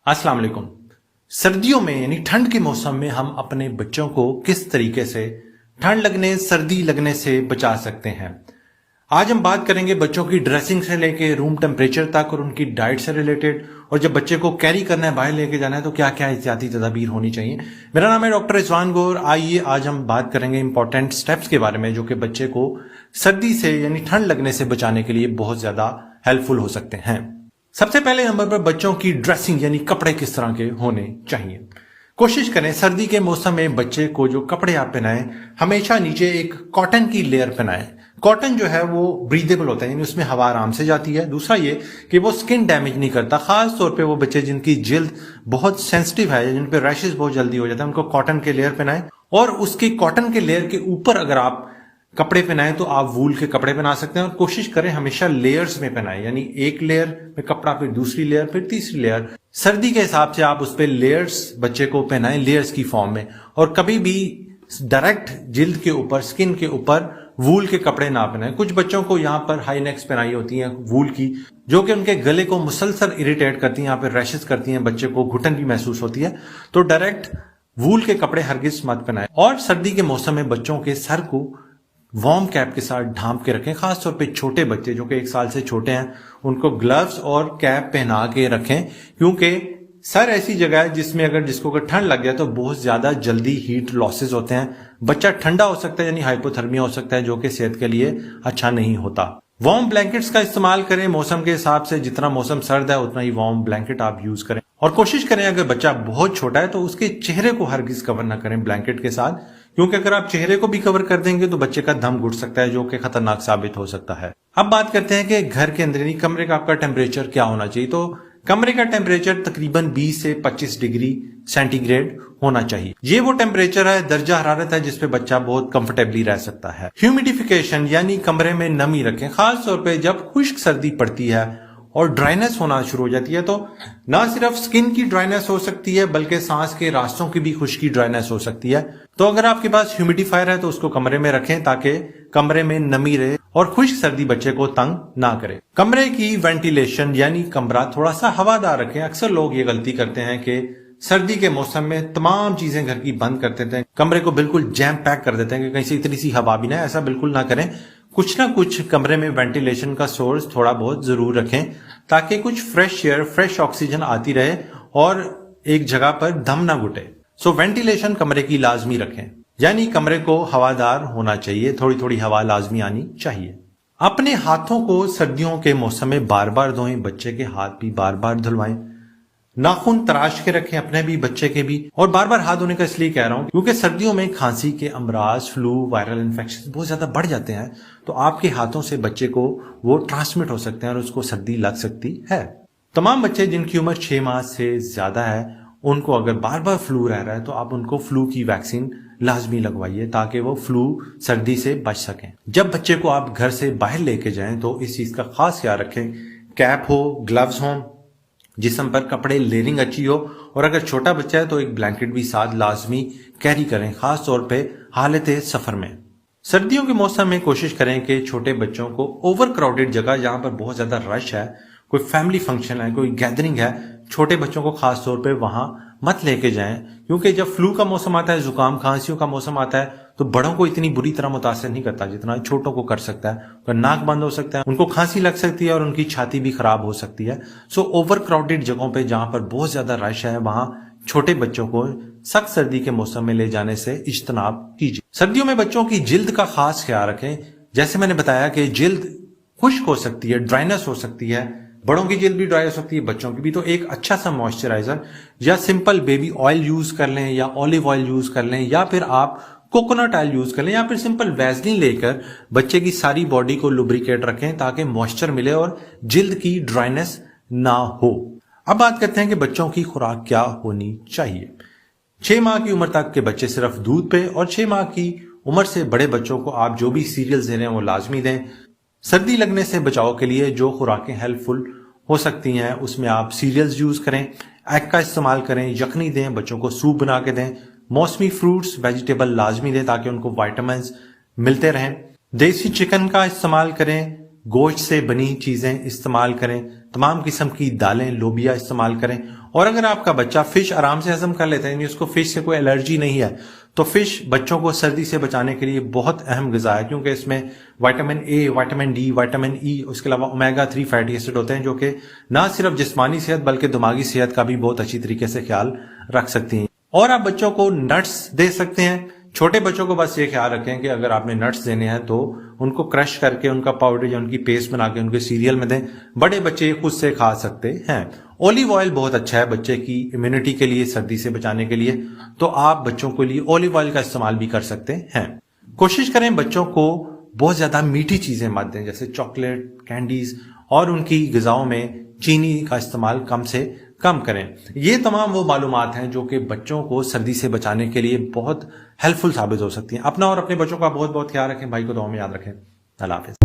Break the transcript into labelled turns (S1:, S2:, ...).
S1: अस्सलाम वालेकुम। सर्दियों में यानी ठंड के मौसम में हम अपने बच्चों को किस तरीके से ठंड लगने सर्दी लगने से बचा सकते हैं। आज हम बात करेंगे बच्चों की ड्रेसिंग से लेके रूम टेम्परेचर तक और उनकी डाइट से रिलेटेड, और जब बच्चे को कैरी करना है, बाहर लेके जाना है, तो क्या क्या एहतियाती तदाबीर होनी चाहिए। मेरा नाम है डॉक्टर रिजवान गौर। आइए आज हम बात करेंगे इंपॉर्टेंट स्टेप्स के बारे में जो कि बच्चे को सर्दी से यानी ठंड लगने से बचाने के लिए बहुत ज्यादा हेल्पफुल हो सकते हैं। सबसे पहले नंबर पर बच्चों की ड्रेसिंग यानी कपड़े किस तरह के होने चाहिए। कोशिश करें सर्दी के मौसम में बच्चे को जो कपड़े आप पहनाएं, हमेशा नीचे एक कॉटन की लेयर पहनाएं। कॉटन जो है वो ब्रीदेबल होता है, यानी उसमें हवा आराम से जाती है। दूसरा ये कि वो स्किन डैमेज नहीं करता, खास तौर पे वो बच्चे जिनकी जिल्द बहुत सेंसिटिव है, जिन पे रैशेस बहुत जल्दी हो जाता है, उनको कॉटन के लेयर पहनाएं। और उसके कॉटन के लेयर के ऊपर अगर आप कपड़े पहनाएं तो आप वूल के कपड़े पहना सकते हैं। और कोशिश करें हमेशा लेयर्स में पहनाएं, यानी एक लेयर में कपड़ा, फिर दूसरी लेयर, फिर तीसरी लेयर। सर्दी के हिसाब से आप उस पे लेयर्स बच्चे को पहनाएं, लेयर्स की फॉर्म में। और कभी भी डायरेक्ट जिल्द के ऊपर, स्किन के ऊपर वूल के कपड़े ना पहनाएं। कुछ बच्चों को यहाँ पर हाई नेक्स पहनाई होती हैं वूल की, जो कि उनके गले को मुसलसल इरिटेट करती हैं, यहाँ पे रैशेस करती हैं, बच्चे को घुटन भी महसूस होती है। तो डायरेक्ट वूल के कपड़े हरगिज मत पहनाएं। और सर्दी के मौसम में बच्चों के सर को वार्म कैप के साथ ढांप के रखें। खासतौर पे छोटे बच्चे जो कि 1 साल से छोटे हैं, उनको ग्लव्स और कैप पहना के रखें, क्योंकि सर ऐसी जगह है जिसमें जिसको ठंड लग जाए तो बहुत ज्यादा जल्दी हीट लॉसेस होते हैं। बच्चा ठंडा हो सकता है, यानी हाइपोथर्मिया हो सकता है, जो कि सेहत के लिए अच्छा नहीं होता। वार्म ब्लैंकेट्स का इस्तेमाल करें मौसम के हिसाब से। जितना मौसम सर्द है उतना ही वार्म ब्लैंकेट आप यूज करें। और कोशिश करें अगर बच्चा बहुत छोटा है तो उसके चेहरे को हरगिज कवर ना करें ब्लैंकेट के साथ, क्योंकि अगर आप चेहरे को भी कवर कर देंगे तो बच्चे का दम घुट सकता है, जो कि खतरनाक साबित हो सकता है। अब बात करते हैं कि घर के अंदर यानी कमरे का आपका टेम्परेचर क्या होना चाहिए। तो कमरे का टेम्परेचर तकरीबन 20 से 25 डिग्री सेंटीग्रेड होना चाहिए। ये वो टेम्परेचर है, दर्जा हरारत है, जिसपे बच्चा बहुत कंफर्टेबली रह सकता है। ह्यूमिडिफिकेशन यानी कमरे में नमी रखें। खास तौर पे जब खुश्क सर्दी पड़ती है और ड्राइनेस होना शुरू हो जाती है, तो ना सिर्फ स्किन की ड्राइनेस हो सकती है बल्कि सांस के रास्तों की भी खुश्की ड्राइनेस हो सकती है। तो अगर आपके पास ह्यूमिडिफायर है तो उसको कमरे में रखें ताकि कमरे में नमी रहे और खुश्क सर्दी बच्चे को तंग ना करे। कमरे की वेंटिलेशन यानी कमरा थोड़ा सा हवादार रखें। अक्सर लोग ये गलती करते हैं कि सर्दी के मौसम में तमाम चीजें घर की बंद कर देते हैं, कमरे को बिल्कुल जैम पैक कर देते हैं कि कहीं से इतनी सी हवा भी ना। ऐसा बिल्कुल ना करें। कुछ ना कुछ कमरे में वेंटिलेशन का सोर्स थोड़ा बहुत जरूर रखें ताकि कुछ फ्रेश एयर, फ्रेश ऑक्सीजन आती रहे और एक जगह पर दम ना घुटे। सो वेंटिलेशन कमरे की लाजमी रखें, यानी कमरे को हवादार होना चाहिए, थोड़ी थोड़ी हवा लाजमी आनी चाहिए। अपने हाथों को सर्दियों के मौसम में बार बार धोएं, बच्चे के हाथ भी बार बार धुलवाएं। नाखून तराश के रखें, अपने भी बच्चे के भी। और बार बार हाथ धोने का इसलिए कह रहा हूं क्योंकि सर्दियों में खांसी के अमराज, फ्लू, वायरल इन्फेक्शन बहुत ज्यादा बढ़ जाते हैं, तो आपके हाथों से बच्चे को वो ट्रांसमिट हो सकते हैं और उसको सर्दी लग सकती है। तमाम बच्चे जिनकी उम्र 6 माह से ज्यादा है, उनको अगर बार बार फ्लू रह रहा है तो आप उनको फ्लू की वैक्सीन लाजमी लगवाइए ताकि वो फ्लू सर्दी से बच सकें। जब बच्चे को आप घर से बाहर लेके जाएं तो इस चीज का खास ख्याल रखें, कैप हो, ग्लव्स हों, जिस्म पर कपड़े, लेयरिंग अच्छी हो, और अगर छोटा बच्चा है तो एक ब्लैंकेट भी साथ लाजमी कैरी करें, खास तौर पे हालत सफर में। सर्दियों के मौसम में कोशिश करें कि छोटे बच्चों को ओवर क्राउडेड जगह, जहां पर बहुत ज्यादा रश है, कोई फैमिली फंक्शन है, कोई गैदरिंग है, छोटे बच्चों को खास तौर पे वहां मत लेके जाएं, क्योंकि जब फ्लू का मौसम आता है, जुकाम खांसियों का मौसम आता है, तो बड़ों को इतनी बुरी तरह मुतासर नहीं करता जितना छोटों को कर सकता है। उनका नाक बंद हो सकता है, उनको खांसी लग सकती है और उनकी छाती भी खराब हो सकती है। सो ओवर क्राउडेड जगहों पे जहां पर बहुत ज्यादा रश है, वहां छोटे बच्चों को सख्त सर्दी के मौसम में ले जाने से इज्तनाब कीजिए। सर्दियों में बच्चों की जिल्द का खास ख्याल रखें। जैसे मैंने बताया कि जिल्द खुश्क हो सकती है, ड्राइनेस हो सकती है, बड़ों की जिल्द भी ड्राई हो सकती है, बच्चों की भी। तो एक अच्छा सा मॉइस्चराइजर या सिंपल बेबी ऑयल यूज कर लें, या ऑलिव ऑयल यूज कर लें, या फिर आप कोकोनट ऑयल यूज कर लें, या फिर सिंपल वैसलीन लेकर बच्चे की सारी बॉडी को लुब्रिकेट रखें ताकि मॉइस्चर मिले और जिल्द की ड्राइनेस ना हो। अब बात करते हैं कि बच्चों की खुराक क्या होनी चाहिए। 6 माह की उम्र तक के बच्चे सिर्फ दूध पे, और 6 माह की उम्र से बड़े बच्चों को आप जो भी सीरियल्स दे रहे हैं वो लाजमी दें। सर्दी लगने से बचाव के लिए जो खुराकें हेल्पफुल हो सकती हैं उसमें आप सीरियल्स यूज करें, एग का इस्तेमाल करें, यखनी दें, बच्चों को सूप बना के दें, मौसमी फ्रूट्स, वेजिटेबल लाजमी दें ताकि उनको विटामिन्स मिलते रहें। देसी चिकन का इस्तेमाल करें, गोश्त से बनी चीजें इस्तेमाल करें, तमाम किस्म की दालें, लोबिया इस्तेमाल करें, اور اگر آپ کا بچہ فش آرام سے ہضم کر لیتا ہے، یعنی اس کو فش سے کوئی الرجی نہیں ہے، تو فش بچوں کو سردی سے بچانے کے لیے بہت اہم غذا ہے، کیونکہ اس میں vitamin A, vitamin D, vitamin E, اس کے علاوہ اومیگا 3 فیٹی ایسڈ ہوتے ہیں، جو کہ نہ صرف جسمانی صحت بلکہ دماغی صحت کا بھی بہت اچھی طریقے سے خیال رکھ سکتی ہیں۔ اور آپ بچوں کو نٹس دے سکتے ہیں۔ چھوٹے بچوں کو بس یہ خیال رکھیں کہ اگر آپ نے نٹس دینے ہیں تو ان کو کرش کر کے ان کا پاؤڈر یا ان کی پیسٹ بنا کے ان کے سیریل میں دیں۔ بڑے بچے خود سے کھا سکتے ہیں۔ اولیو آئل بہت اچھا ہے بچے کی امیونٹی کے لیے، سردی سے بچانے کے لیے، تو آپ بچوں کے لیے اولیو آئل کا استعمال بھی کر سکتے ہیں۔ کوشش کریں بچوں کو بہت زیادہ میٹھی چیزیں مت دیں، جیسے چاکلیٹ، کینڈیز، اور ان کی غذاؤں میں چینی کا استعمال کم سے کم کریں۔ یہ تمام وہ معلومات ہیں جو کہ بچوں کو سردی سے بچانے کے لیے بہت ہیلپ فل ثابت ہو سکتی ہیں۔ اپنا اور اپنے بچوں کا بہت بہت خیال رکھیں، بھائی کو دعاؤں میں یاد رکھیں۔ اللہ حافظ۔